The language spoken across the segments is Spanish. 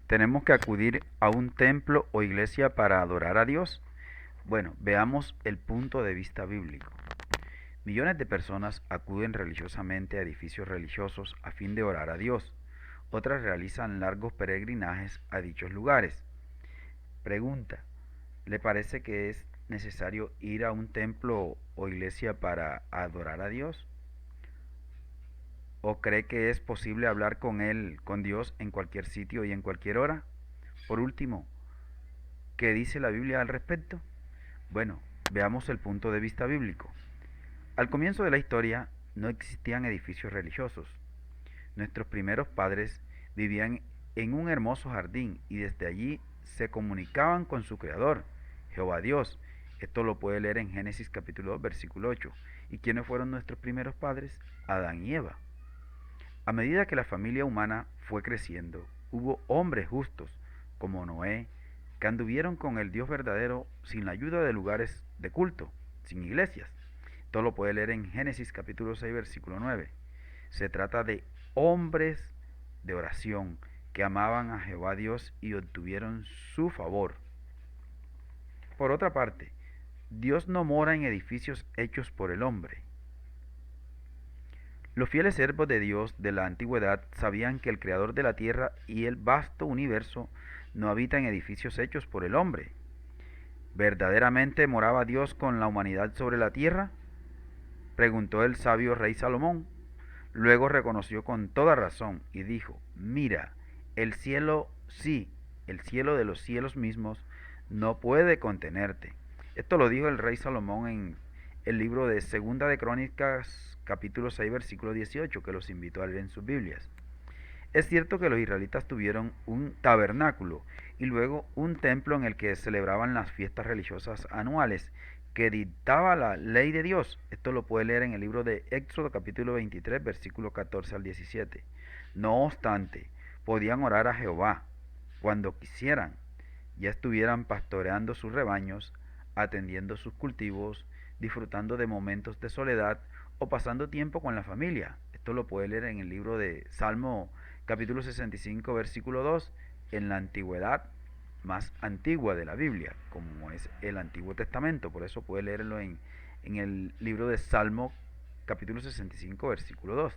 ¿Tenemos que acudir a un templo o iglesia para adorar a Dios? Bueno, veamos el punto de vista bíblico. Millones de personas acuden religiosamente a edificios religiosos a fin de orar a Dios. Otras realizan largos peregrinajes a dichos lugares. Pregunta: ¿le parece que es necesario ir a un templo o iglesia para adorar a Dios? ¿O cree que es posible hablar con Él, con Dios, en cualquier sitio y en cualquier hora? Por último, ¿qué dice la Biblia al respecto? Bueno, veamos el punto de vista bíblico. Al comienzo de la historia no existían edificios religiosos. Nuestros primeros padres vivían en un hermoso jardín y desde allí se comunicaban con su creador, Jehová Dios. Esto lo puede leer en Génesis capítulo 2, versículo 8. ¿Y quiénes fueron nuestros primeros padres? Adán y Eva. A medida que la familia humana fue creciendo, hubo hombres justos, como Noé, que anduvieron con el Dios verdadero sin la ayuda de lugares de culto, sin iglesias. Todo lo puede leer en Génesis capítulo 6, versículo 9. Se trata de hombres de oración que amaban a Jehová Dios y obtuvieron su favor. Por otra parte, Dios no mora en edificios hechos por el hombre. Los fieles siervos de Dios de la antigüedad sabían que el creador de la tierra y el vasto universo no habita en edificios hechos por el hombre. ¿Verdaderamente moraba Dios con la humanidad sobre la tierra?, preguntó el sabio rey Salomón. Luego reconoció con toda razón y dijo: mira, el cielo sí, el cielo de los cielos mismos no puede contenerte. Esto lo dijo el rey Salomón en el libro de Segunda de Crónicas, capítulo 6, versículo 18, que los invito a leer en sus Biblias. Es cierto que los israelitas tuvieron un tabernáculo y luego un templo en el que celebraban las fiestas religiosas anuales que dictaba la ley de Dios. Esto lo puede leer en el libro de Éxodo capítulo 23, versículo 14 al 17. No obstante, podían orar a Jehová cuando quisieran, ya estuvieran pastoreando sus rebaños, atendiendo sus cultivos, disfrutando de momentos de soledad o pasando tiempo con la familia. Esto lo puede leer en el libro de Salmo capítulo 65, versículo 2, en la antigüedad más antigua de la Biblia, como es el Antiguo Testamento. Por eso puede leerlo en el libro de Salmo capítulo 65, versículo 2.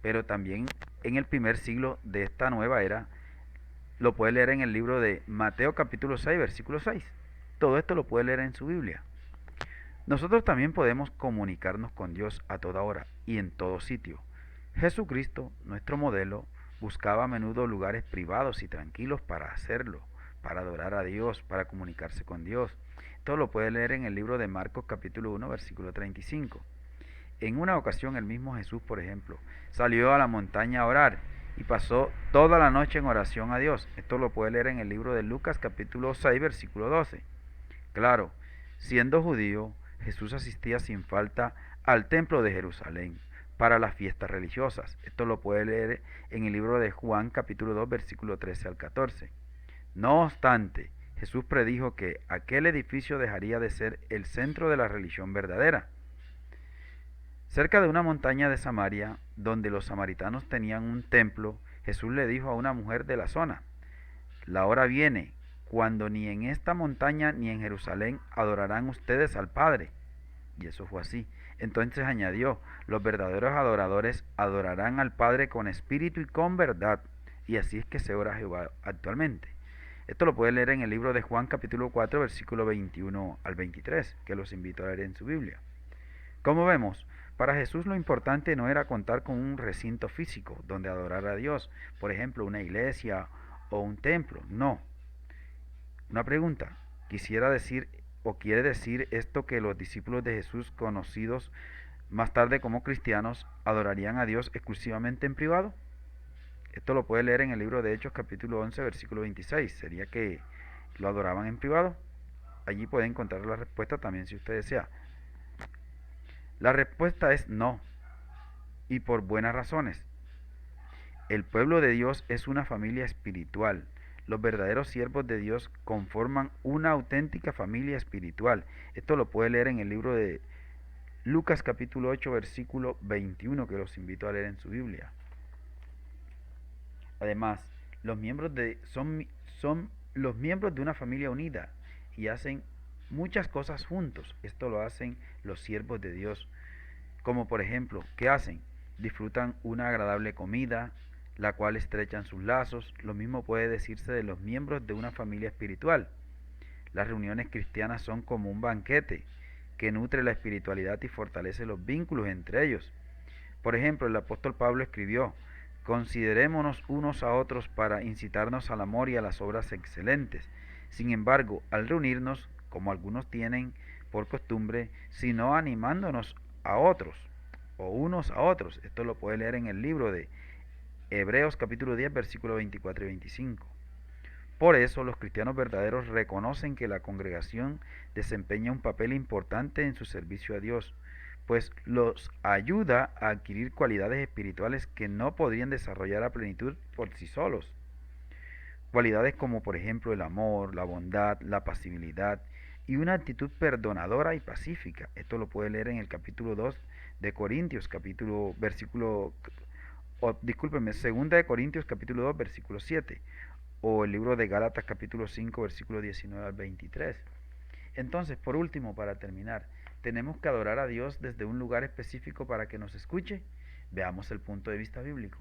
Pero también en el primer siglo de esta nueva era lo puede leer en el libro de Mateo capítulo 6, versículo 6. Todo esto lo puede leer en su Biblia. Nosotros también podemos comunicarnos con Dios a toda hora y en todo sitio. Jesucristo, nuestro modelo, buscaba a menudo lugares privados y tranquilos para hacerlo, para adorar a Dios, para comunicarse con Dios. Esto lo puede leer en el libro de Marcos capítulo 1, versículo 35. En una ocasión el mismo Jesús, por ejemplo, salió a la montaña a orar y pasó toda la noche en oración a Dios. Esto lo puede leer en el libro de Lucas capítulo 6, versículo 12. Claro, siendo judío, Jesús asistía sin falta al templo de Jerusalén para las fiestas religiosas. Esto lo puede leer en el libro de Juan capítulo 2, versículo 13 al 14. No obstante, Jesús predijo que aquel edificio dejaría de ser el centro de la religión verdadera. Cerca de una montaña de Samaria, donde los samaritanos tenían un templo, Jesús le dijo a una mujer de la zona: la hora viene cuando ni en esta montaña ni en Jerusalén adorarán ustedes al Padre. Y eso fue así. Entonces añadió: los verdaderos adoradores adorarán al Padre con espíritu y con verdad. Y así es que se ora a Jehová actualmente. Esto lo puede leer en el libro de Juan capítulo 4, versículo 21 al 23, que los invito a leer en su Biblia. Como vemos, para Jesús lo importante no era contar con un recinto físico donde adorar a Dios, por ejemplo, una iglesia o un templo. No. Una pregunta: ¿quisiera decir o quiere decir esto que los discípulos de Jesús, conocidos más tarde como cristianos, adorarían a Dios exclusivamente en privado? Esto lo puede leer en el libro de Hechos capítulo 11, versículo 26. ¿Sería que lo adoraban en privado? Allí puede encontrar la respuesta también si usted desea. La respuesta es no, y por buenas razones. El pueblo de Dios es una familia espiritual. Los verdaderos siervos de Dios conforman una auténtica familia espiritual. Esto lo puede leer en el libro de Lucas capítulo 8, versículo 21, que los invito a leer en su Biblia. Además, Son los miembros de una familia unida y hacen muchas cosas juntos. Esto lo hacen los siervos de Dios. Como por ejemplo, ¿qué hacen? Disfrutan una agradable comida, la cual estrechan sus lazos. Lo mismo puede decirse de los miembros de una familia espiritual. Las reuniones cristianas son como un banquete que nutre la espiritualidad y fortalece los vínculos entre ellos. Por ejemplo, el apóstol Pablo escribió: considerémonos unos a otros para incitarnos al amor y a las obras excelentes. Sin embargo, al reunirnos, como algunos tienen por costumbre, sino animándonos a otros o unos a otros. Esto lo puede leer en el libro de Hebreos capítulo 10, versículos 24 y 25. Por eso los cristianos verdaderos reconocen que la congregación desempeña un papel importante en su servicio a Dios, pues los ayuda a adquirir cualidades espirituales que no podrían desarrollar a plenitud por sí solos. Cualidades como por ejemplo el amor, la bondad, la pasibilidad y una actitud perdonadora y pacífica. Esto lo puede leer en el capítulo 2 de Corintios, segunda de Corintios capítulo 2, versículo 7, o el libro de Gálatas capítulo 5, versículo 19 al 23. Entonces, por último, para terminar, ¿tenemos que adorar a Dios desde un lugar específico para que nos escuche? Veamos el punto de vista bíblico.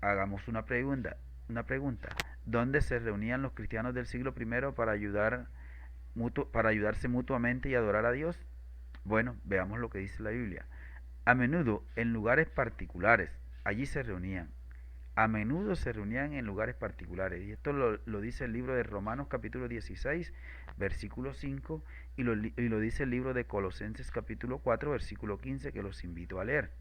Hagamos una pregunta. ¿Dónde se reunían los cristianos del siglo I para ayudarse mutuamente y adorar a Dios? Bueno, veamos lo que dice la Biblia. A menudo en lugares particulares, allí se reunían. A menudo se reunían en lugares particulares. Y esto lo dice el libro de Romanos capítulo 16, versículo 5, y lo dice el libro de Colosenses capítulo 4, versículo 15, que los invito a leer.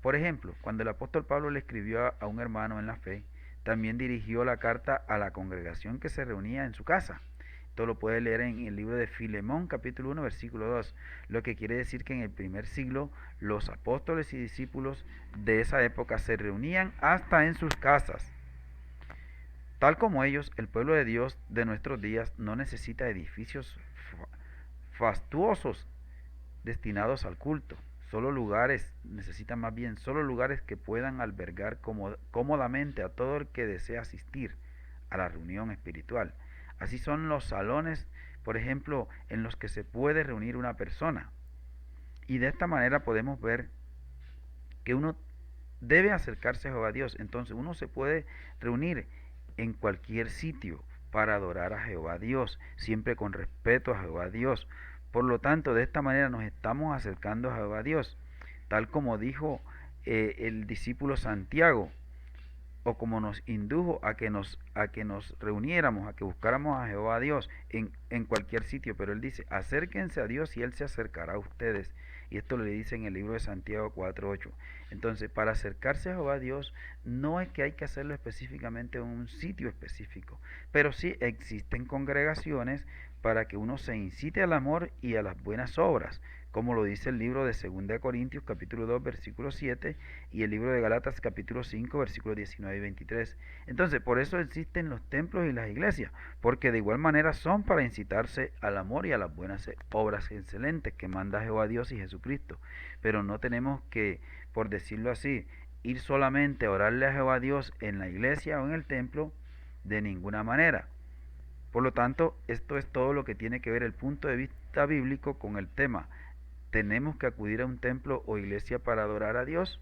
Por ejemplo, cuando el apóstol Pablo le escribió a un hermano en la fe, también dirigió la carta a la congregación que se reunía en su casa. Esto lo puede leer en el libro de Filemón capítulo 1 versículo 2, lo que quiere decir que en el primer siglo los apóstoles y discípulos de esa época se reunían hasta en sus casas. Tal como ellos, el pueblo de Dios de nuestros días no necesita edificios fastuosos destinados al culto. Necesitan más bien solo lugares que puedan albergar cómodamente a todo el que desea asistir a la reunión espiritual. Así son los salones, por ejemplo, en los que se puede reunir una persona. Y de esta manera podemos ver que uno debe acercarse a Jehová Dios. Entonces uno se puede reunir en cualquier sitio para adorar a Jehová Dios, siempre con respeto a Jehová Dios. Por lo tanto, de esta manera nos estamos acercando a Jehová Dios, tal como dijo el discípulo Santiago, o como nos indujo a que nos reuniéramos, a que buscáramos a Jehová Dios en cualquier sitio. Pero él dice: acérquense a Dios y Él se acercará a ustedes. Y esto le dice en el libro de Santiago 4:8. Entonces, para acercarse a Jehová Dios, no es que hay que hacerlo específicamente en un sitio específico, pero sí existen congregaciones para que uno se incite al amor y a las buenas obras, como lo dice el libro de 2 Corintios capítulo 2 versículo 7 y el libro de Gálatas capítulo 5 versículos 19 y 23. Entonces, por eso existen los templos y las iglesias, porque de igual manera son para incitarse al amor y a las buenas obras excelentes que manda Jehová Dios y Jesucristo. Pero no tenemos que, por decirlo así, ir solamente a orarle a Jehová Dios en la iglesia o en el templo de ninguna manera. Por lo tanto, esto es todo lo que tiene que ver el punto de vista bíblico con el tema. ¿Tenemos que acudir a un templo o iglesia para adorar a Dios?